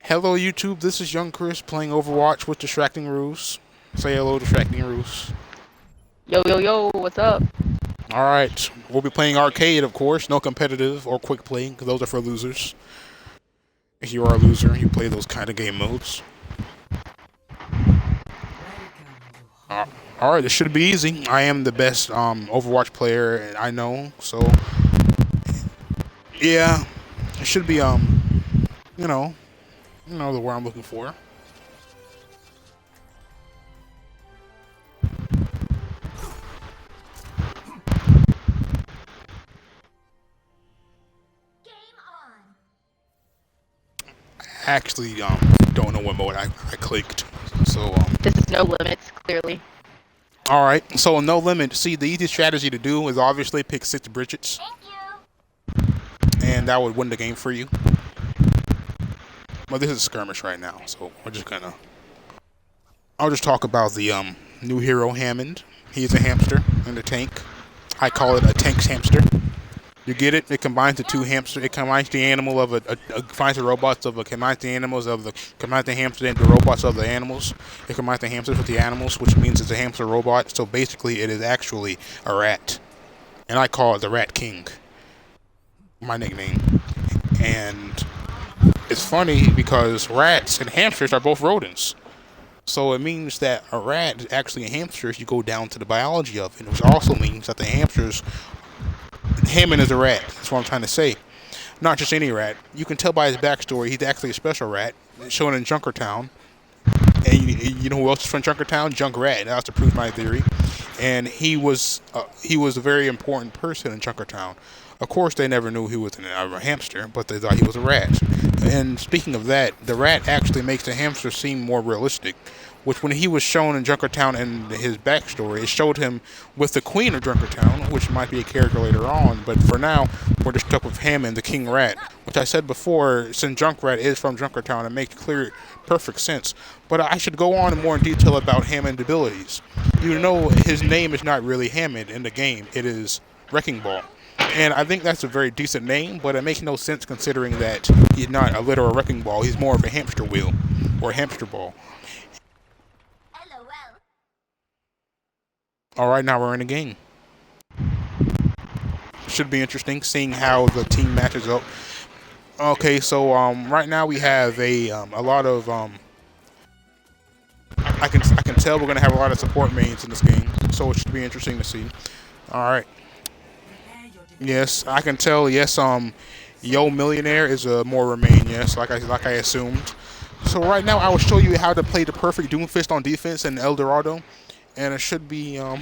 Hello YouTube, this is YyoungChris playing Overwatch with DistractingRuse. Say hello, DistractingRuse. Yo, yo, yo, what's up? Alright, we'll be playing arcade, of course, no competitive or quick play, because those are for losers. If you are a loser, you play those kind of game modes. Alright, this should be easy. I am the best Overwatch player I know, so yeah, it should be, you know the word I'm looking for. Actually, don't know what mode I clicked. So, This is no limits, clearly. Alright, so no limit. See, the easiest strategy to do is obviously pick 6 Bridgets. And that would win the game for you. But this is a skirmish right now, so we're just gonna... I'll just talk about the new hero, Hammond. He's a hamster in the tank. I call it a tank's hamster. You get it? It combines the two hamster. It combines the animal of combines the robots of combines the animals of combines the hamster and the robots of the animals. It combines the hamsters with the animals, which means it's a hamster robot. So basically, it is actually a rat, and I call it the Rat King. My nickname. And it's funny because rats and hamsters are both rodents. So it means that a rat is actually a hamster if you go down to the biology of it, which also means that the hamsters. Hammond is a rat. That's what I'm trying to say. Not just any rat. You can tell by his backstory, he's actually a special rat, shown in Junkertown. And you know who else is from Junkertown? Junkrat. That's to prove my theory. And he was a very important person in Junkertown. Of course, they never knew he was a hamster, but they thought he was a rat. And speaking of that, the rat actually makes the hamster seem more realistic. Which, when he was shown in Junkertown and his backstory, it showed him with the Queen of Junkertown, which might be a character later on. But for now, we're just stuck with Hammond, the King Rat. Which I said before, since Junkrat is from Junkertown, it makes perfect sense. But I should go on more in detail about Hammond's abilities. You know, his name is not really Hammond in the game. It is Wrecking Ball. And I think that's a very decent name, but it makes no sense considering that he's not a literal wrecking ball. He's more of a hamster wheel or a hamster ball. Alright, now we're in a game. Should be interesting seeing how the team matches up. Okay, so right now we have a lot of I can tell we're gonna have a lot of support mains in this game, so it should be interesting to see. Alright. Yes, I can tell. Yes, Yo Millionaire is a more main. Yes, like I assumed. So right now I will show you how to play the perfect Doomfist on defense in El Dorado, and it should be it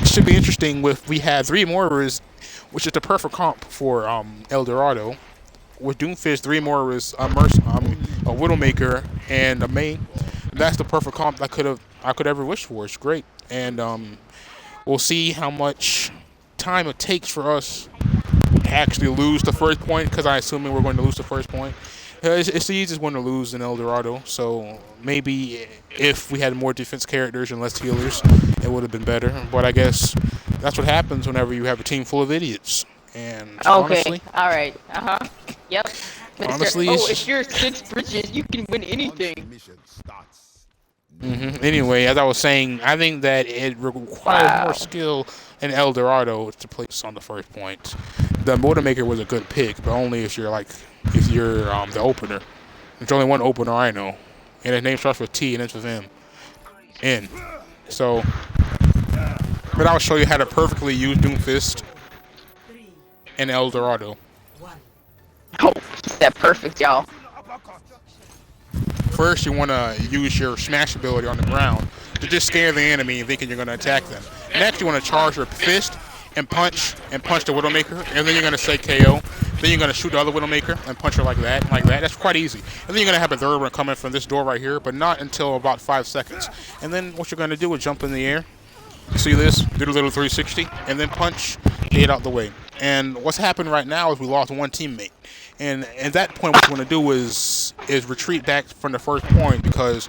should be interesting. We have 3 mortars, which is the perfect comp for El Dorado. With Doomfist, 3 mortars, a Widowmaker, and a main. That's the perfect comp I could ever wish for. It's great, and we'll see how much time it takes for us to actually lose the first point, because I assume we're going to lose the first point. It's the easiest one to lose in El Dorado, so maybe if we had more defense characters and less healers, it would have been better. But I guess that's what happens whenever you have a team full of idiots. And honestly, all right, yep. Honestly, if you're 6 bridges, you can win anything. Anyway, as I was saying, I think that it requires more skill in El Dorado to place on the first point. The Widowmaker was a good pick, but only if you're the opener. There's only one opener I know, and his name starts with T and ends with M. N. So, but I'll show you how to perfectly use Doomfist in El Dorado. Oh, that perfect, y'all. First, you want to use your smash ability on the ground to just scare the enemy thinking you're going to attack them. Next, you want to charge your fist and punch the Widowmaker, and then you're going to say KO. Then you're going to shoot the other Widowmaker and punch her like that. That's quite easy. And then you're going to have a third one coming from this door right here, but not until about 5 seconds. And then what you're going to do is jump in the air. You see this? Do the little 360, and then punch, get out the way. And what's happened right now is we lost one teammate. And at that point, what you want to do is retreat back from the first point, because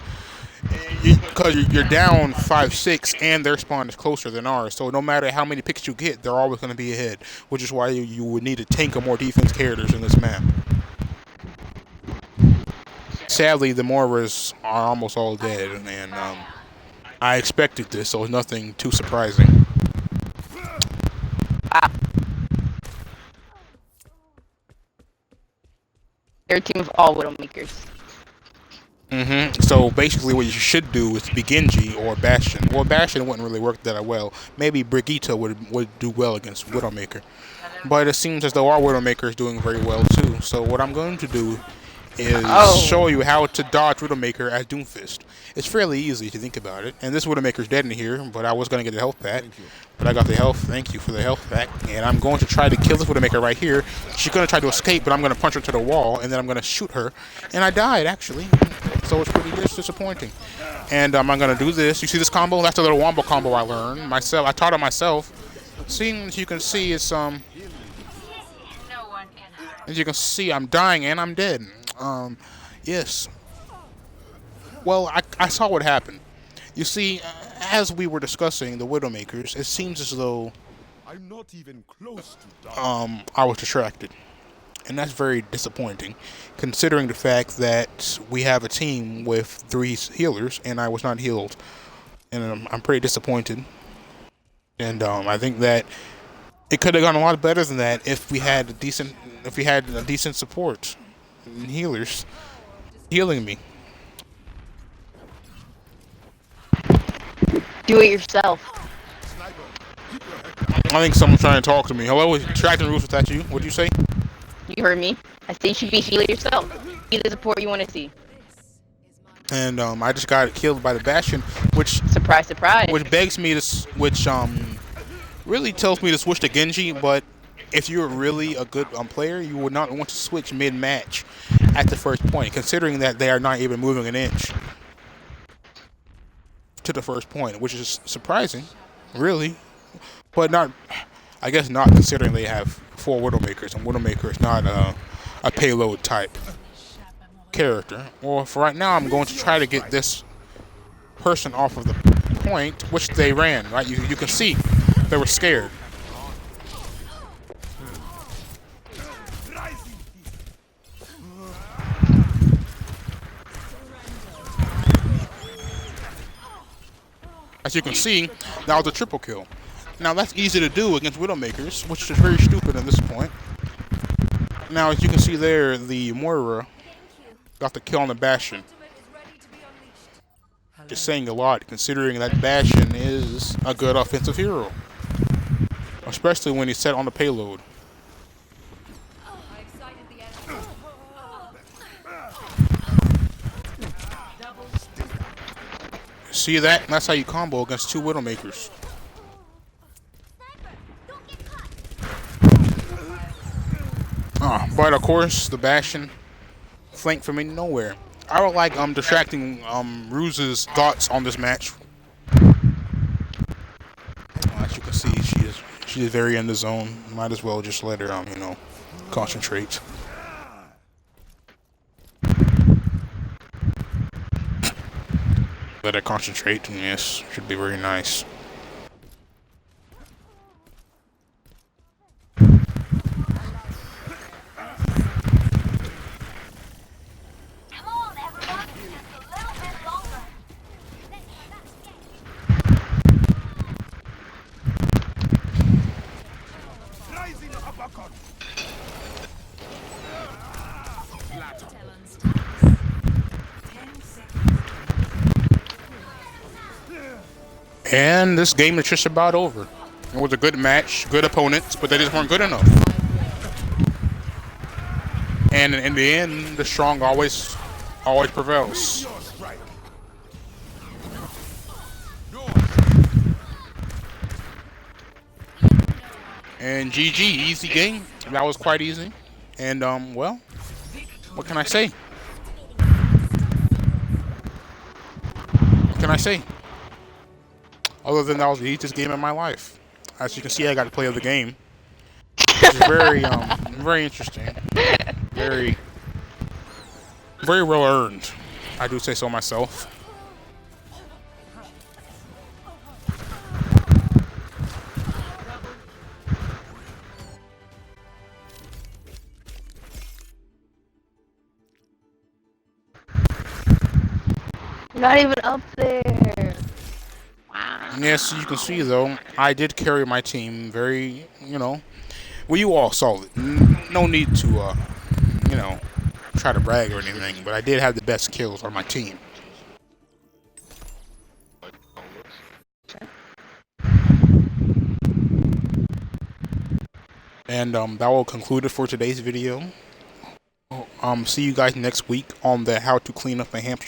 Because you're down 5-6, and their spawn is closer than ours. So no matter how many picks you get, they're always going to be ahead. Which is why you would need to tank or more defense characters in this map. Sadly, the Moiras are almost all dead, and I expected this, so it's nothing too surprising. Wow. They're a team of all Widowmakers. So basically, what you should do is be Genji or Bastion. Well, Bastion wouldn't really work that well. Maybe Brigitte would do well against Widowmaker. But it seems as though our Widowmaker is doing very well too. So what I'm going to do is show you how to dodge Widowmaker as Doomfist. It's fairly easy if you think about it. And this Widowmaker's dead in here, but I was going to get the health pack. But I got the health. Thank you for the health pack. And I'm going to try to kill this Widowmaker right here. She's going to try to escape, but I'm going to punch her to the wall, and then I'm going to shoot her. And I died, actually. So it's pretty disappointing. And I'm going to do this. You see this combo? That's a little wombo combo I learned myself. I taught it myself. See, as you can see, it's as you can see, I'm dying and I'm dead. Yes. Well, I saw what happened. You see, as we were discussing the Widowmakers, it seems as though I'm not even close to dying. I was distracted. And that's very disappointing, considering the fact that we have a team with 3 healers and I was not healed. And I'm pretty disappointed. And I think that it could have gone a lot better than that if we had a decent support and healers healing me. Do it yourself. I think someone's trying to talk to me. Hello, DistractingRuse, was that you? What'd you say? You heard me. I said you should be healing yourself. Be the support you want to see. And I just got killed by the Bastion, which Surprise, surprise. which begs me to really tells me to switch to Genji. But if you're really a good player, you would not want to switch mid-match at the first point, considering that they are not even moving an inch to the first point, which is surprising, really. But not, I guess not, considering they have 4 Widowmakers, and Widowmaker is not a payload type character. Well, for right now, I'm going to try to get this person off of the point, which they ran, right? You can see they were scared. As you can see, that was a triple kill. Now that's easy to do against Widowmakers, which is very stupid at this point. Now as you can see there, the Moira got the kill on the Bastion. Just saying a lot, considering that Bastion is a good offensive hero. Especially when he's set on the payload. See that? That's how you combo against 2 Widowmakers. But of course, the Bastion flanked from nowhere. I would like distracting Ruse's thoughts on this match. As you can see, she is very in the zone. Might as well just let her concentrate. Let her concentrate, and yes, should be very nice. And this game is just about over. It was a good match, good opponents, but they just weren't good enough. And in the end, the strong always prevails. And GG, easy game. That was quite easy. And well, what can I say? What can I say? Other than that was the easiest game of my life. As you can see, I got to play the game, which is very, very interesting, very well earned. I do say so myself. Not even up there. Wow. Yes, you can see though, I did carry my team very, well, you all saw it. No need to, try to brag or anything, but I did have the best kills on my team. And that will conclude it for today's video. See you guys next week on the how to clean up a hamster